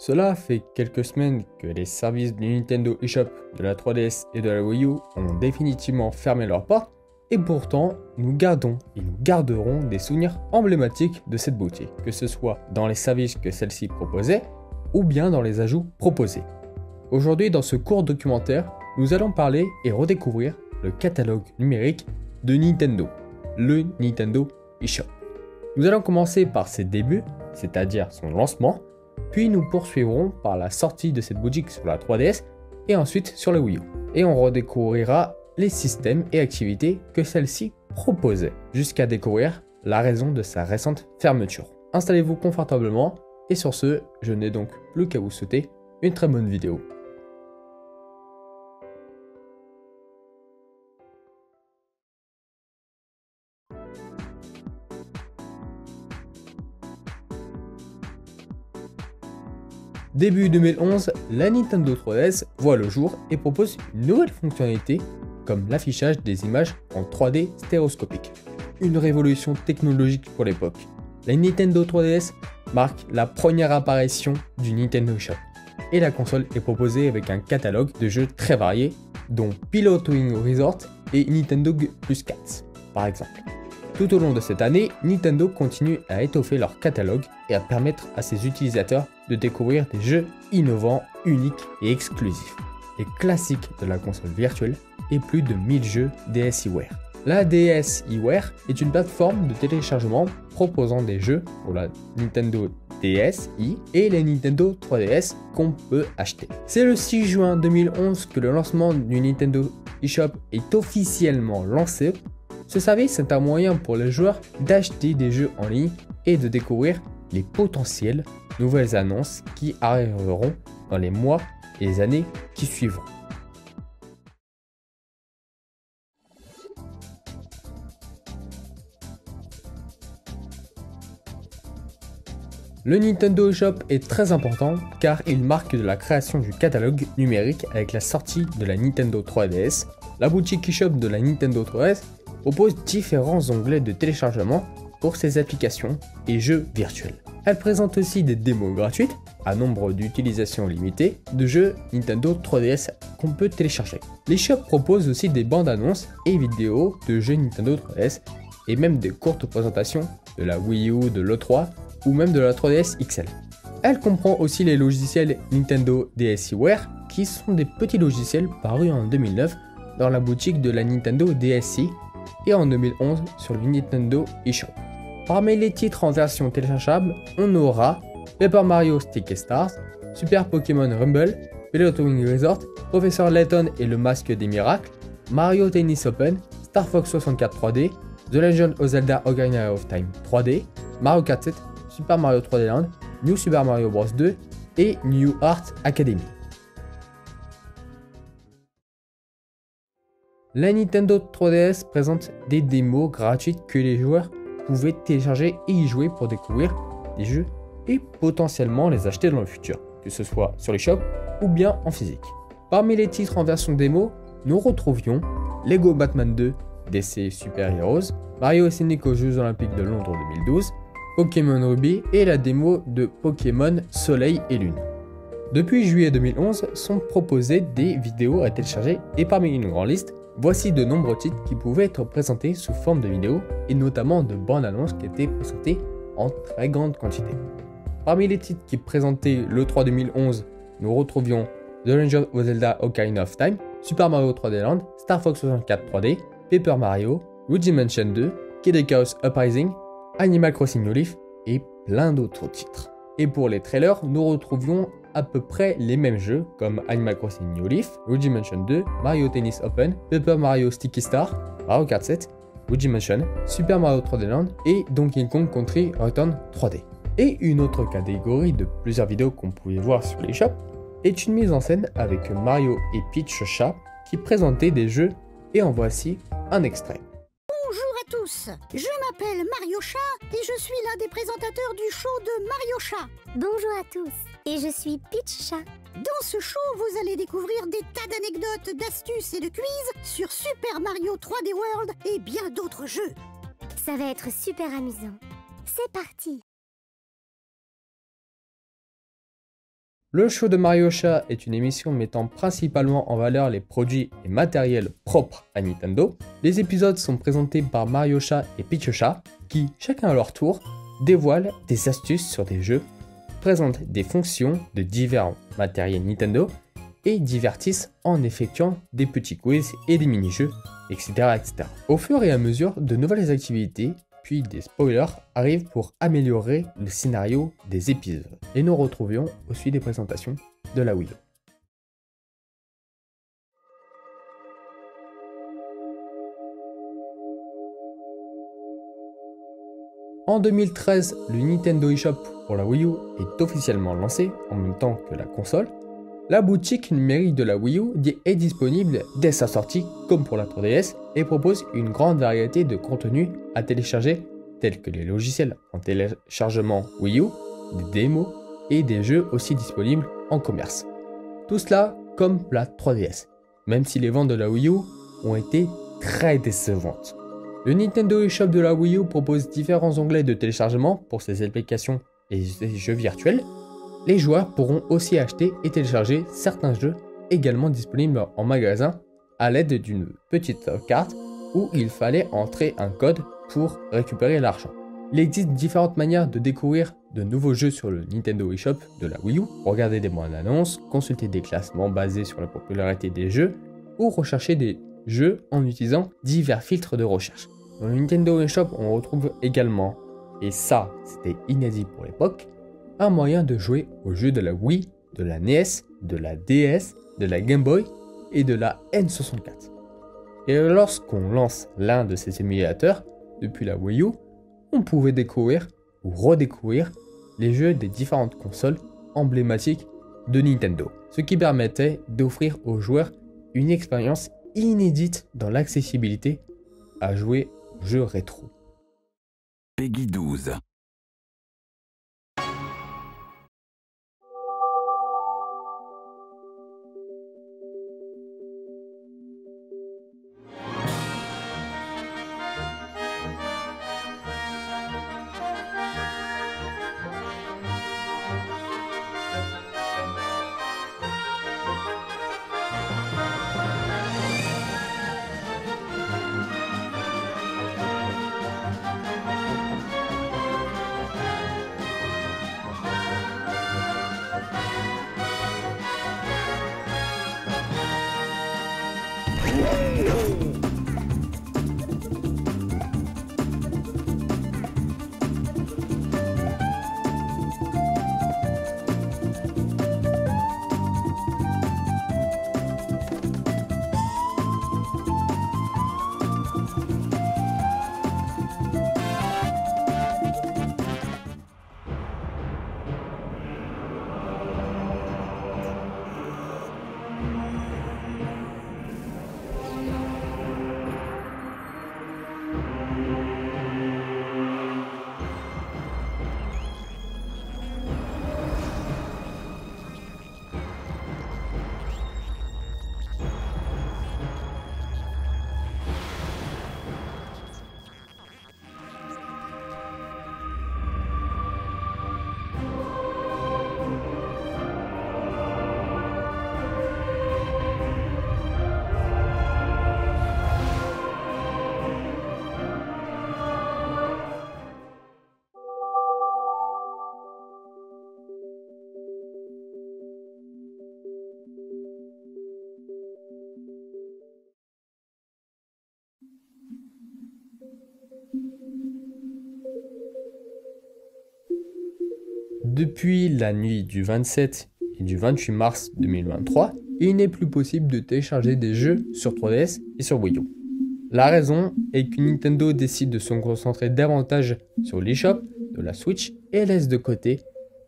Cela fait quelques semaines que les services du Nintendo eShop, de la 3DS et de la Wii U ont définitivement fermé leurs portes, et pourtant nous gardons et nous garderons des souvenirs emblématiques de cette boutique, que ce soit dans les services que celle-ci proposait ou bien dans les ajouts proposés. Aujourd'hui, dans ce court documentaire, nous allons parler et redécouvrir le catalogue numérique de Nintendo, le Nintendo eShop. Nous allons commencer par ses débuts, c'est-à-dire son lancement, puis nous poursuivrons par la sortie de cette boutique sur la 3DS et ensuite sur la Wii U. Et on redécouvrira les systèmes et activités que celle-ci proposait, jusqu'à découvrir la raison de sa récente fermeture. Installez-vous confortablement et sur ce, je n'ai donc plus qu'à vous souhaiter une très bonne vidéo. Début 2011, la Nintendo 3DS voit le jour et propose une nouvelle fonctionnalité comme l'affichage des images en 3D stéréoscopique. Une révolution technologique pour l'époque. La Nintendo 3DS marque la première apparition du Nintendo eShop et la console est proposée avec un catalogue de jeux très variés dont Pilot Wing Resort et Nintendo Plus Cats par exemple. Tout au long de cette année, Nintendo continue à étoffer leur catalogue et à permettre à ses utilisateurs de découvrir des jeux innovants, uniques et exclusifs. Les classiques de la console virtuelle et plus de 1000 jeux DSiWare. La DSiWare est une plateforme de téléchargement proposant des jeux pour la Nintendo DSi et la Nintendo 3DS qu'on peut acheter. C'est le 6 juin 2011 que le lancement du Nintendo eShop est officiellement lancé. Ce service est un moyen pour les joueurs d'acheter des jeux en ligne et de découvrir les potentielles nouvelles annonces qui arriveront dans les mois et les années qui suivront. Le Nintendo eShop est très important car il marque de la création du catalogue numérique avec la sortie de la Nintendo 3DS. La boutique eShop de la Nintendo 3DS propose différents onglets de téléchargement pour ses applications et jeux virtuels. Elle présente aussi des démos gratuites, à nombre d'utilisations limitées, de jeux Nintendo 3DS qu'on peut télécharger. L'eShop propose aussi des bandes annonces et vidéos de jeux Nintendo 3DS et même des courtes présentations de la Wii U, de l'E3 ou même de la 3DS XL. Elle comprend aussi les logiciels Nintendo DSiWare qui sont des petits logiciels parus en 2009 dans la boutique de la Nintendo DSi et en 2011 sur le Nintendo eShop. Parmi les titres en version téléchargeable, on aura Paper Mario Sticky Stars, Super Pokémon Rumble, Pilot Wing Resort, Professeur Layton et le Masque des Miracles, Mario Tennis Open, Star Fox 64 3D, The Legend of Zelda Ocarina of Time 3D, Mario Kart 7, Super Mario 3D Land, New Super Mario Bros 2 et New Art Academy. La Nintendo 3DS présente des démos gratuites que les joueurs pouvaient télécharger et y jouer pour découvrir des jeux et potentiellement les acheter dans le futur, que ce soit sur les shops ou bien en physique. Parmi les titres en version démo, nous retrouvions Lego Batman 2 DC Super Heroes, Mario et Sonic aux Jeux Olympiques de Londres 2012, Pokémon Ruby et la démo de Pokémon Soleil et Lune. Depuis juillet 2011 sont proposées des vidéos à télécharger et parmi une grande liste, voici de nombreux titres qui pouvaient être présentés sous forme de vidéos et notamment de bandes annonces qui étaient présentées en très grande quantité. Parmi les titres qui présentaient l'E3 2011, nous retrouvions The Legend of Zelda Ocarina of Time, Super Mario 3D Land, Star Fox 64 3D, Paper Mario, Luigi Mansion 2, Kid Icarus Uprising, Animal Crossing New Leaf et plein d'autres titres. Et pour les trailers, nous retrouvions à peu près les mêmes jeux comme Animal Crossing New Leaf, Luigi Mansion 2, Mario Tennis Open, Paper Mario Sticky Star, Mario Kart 7, Luigi Mansion, Super Mario 3D Land et Donkey Kong Country Return 3D. Et une autre catégorie de plusieurs vidéos qu'on pouvait voir sur les shops est une mise en scène avec Mario et Peach Chat qui présentaient des jeux et en voici un extrait. Bonjour à tous, je m'appelle Mario Chat et je suis l'un des présentateurs du show de Mario Chat. Bonjour à tous, et je suis Peach Chat. Dans ce show, vous allez découvrir des tas d'anecdotes, d'astuces et de quiz sur Super Mario 3D World et bien d'autres jeux. Ça va être super amusant. C'est parti! Le show de Mario Chat est une émission mettant principalement en valeur les produits et matériels propres à Nintendo. Les épisodes sont présentés par Mario Chat et Peach Chat qui, chacun à leur tour, dévoilent des astuces sur des jeux, présentent des fonctions de divers matériels Nintendo et divertissent en effectuant des petits quiz et des mini-jeux, etc., etc. Au fur et à mesure, de nouvelles activités puis des spoilers arrivent pour améliorer le scénario des épisodes. Et nous retrouvions au suite des présentations de la Wii U. En 2013, le Nintendo eShop pour la Wii U est officiellement lancé en même temps que la console. La boutique numérique de la Wii U est disponible dès sa sortie comme pour la 3DS et propose une grande variété de contenus à télécharger tels que les logiciels en téléchargement Wii U, des démos et des jeux aussi disponibles en commerce. Tout cela comme la 3DS, même si les ventes de la Wii U ont été très décevantes. Le Nintendo eShop de la Wii U propose différents onglets de téléchargement pour ses applications et ses jeux virtuels. Les joueurs pourront aussi acheter et télécharger certains jeux également disponibles en magasin à l'aide d'une petite carte où il fallait entrer un code pour récupérer l'argent. Il existe différentes manières de découvrir de nouveaux jeux sur le Nintendo eShop de la Wii U, regarder des bandes annonces, consulter des classements basés sur la popularité des jeux ou rechercher des jeux en utilisant divers filtres de recherche. Dans le Nintendo eShop, on retrouve également, et ça c'était inédit pour l'époque, un moyen de jouer aux jeux de la Wii, de la NES, de la DS, de la Game Boy et de la N64. Et lorsqu'on lance l'un de ces émulateurs depuis la Wii U, on pouvait découvrir ou redécouvrir les jeux des différentes consoles emblématiques de Nintendo, ce qui permettait d'offrir aux joueurs une expérience inédite dans l'accessibilité à jouer aux jeux rétro. Peggy 12. Depuis la nuit du 27 et du 28 mars 2023, il n'est plus possible de télécharger des jeux sur 3DS et sur Wii U. La raison est que Nintendo décide de se concentrer davantage sur l'eShop de la Switch et laisse de côté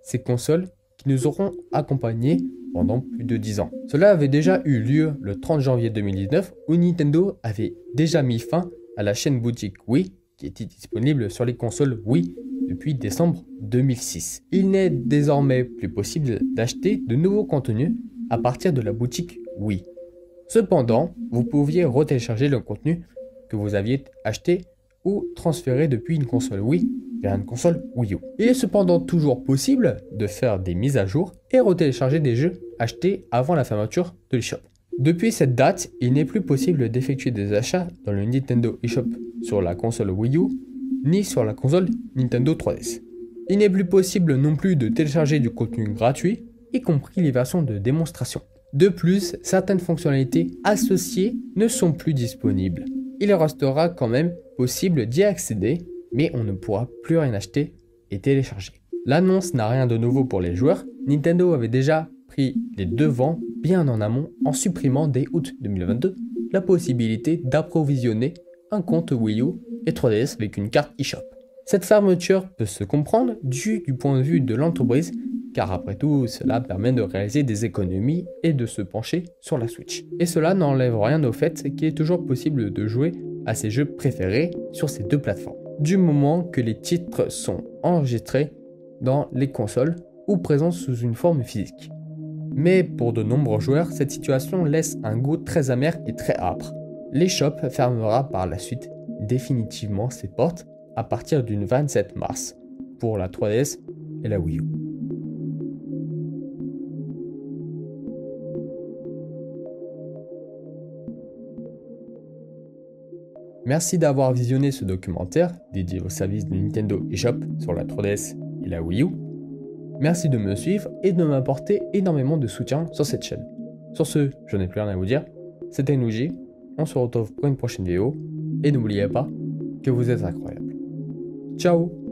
ces consoles qui nous auront accompagnés pendant plus de 10 ans. Cela avait déjà eu lieu le 30 janvier 2019 où Nintendo avait déjà mis fin à la chaîne boutique Wii qui était disponible sur les consoles Wii depuis décembre 2006. Il n'est désormais plus possible d'acheter de nouveaux contenus à partir de la boutique Wii. Cependant, vous pouviez retélécharger le contenu que vous aviez acheté ou transféré depuis une console Wii vers une console Wii U. Il est cependant toujours possible de faire des mises à jour et retélécharger des jeux achetés avant la fermeture de l'eShop. Depuis cette date, il n'est plus possible d'effectuer des achats dans le Nintendo eShop sur la console Wii U ni sur la console Nintendo 3DS. Il n'est plus possible non plus de télécharger du contenu gratuit, y compris les versions de démonstration. De plus, certaines fonctionnalités associées ne sont plus disponibles. Il restera quand même possible d'y accéder, mais on ne pourra plus rien acheter et télécharger. L'annonce n'a rien de nouveau pour les joueurs. Nintendo avait déjà pris les devants bien en amont en supprimant dès août 2022 la possibilité d'approvisionner un compte Wii U et 3DS avec une carte eShop. Cette fermeture peut se comprendre du point de vue de l'entreprise, car après tout, cela permet de réaliser des économies et de se pencher sur la Switch. Et cela n'enlève rien au fait qu'il est toujours possible de jouer à ses jeux préférés sur ces deux plateformes, du moment que les titres sont enregistrés dans les consoles ou présents sous une forme physique. Mais pour de nombreux joueurs, cette situation laisse un goût très amer et très âpre. L'eShop fermera par la suite définitivement ses portes à partir du 27 mars pour la 3DS et la Wii U. Merci d'avoir visionné ce documentaire dédié au service de Nintendo eShop sur la 3DS et la Wii U. Merci de me suivre et de m'apporter énormément de soutien sur cette chaîne. Sur ce, je n'ai plus rien à vous dire. C'était Nouji, on se retrouve pour une prochaine vidéo et n'oubliez pas que vous êtes incroyable. Ciao!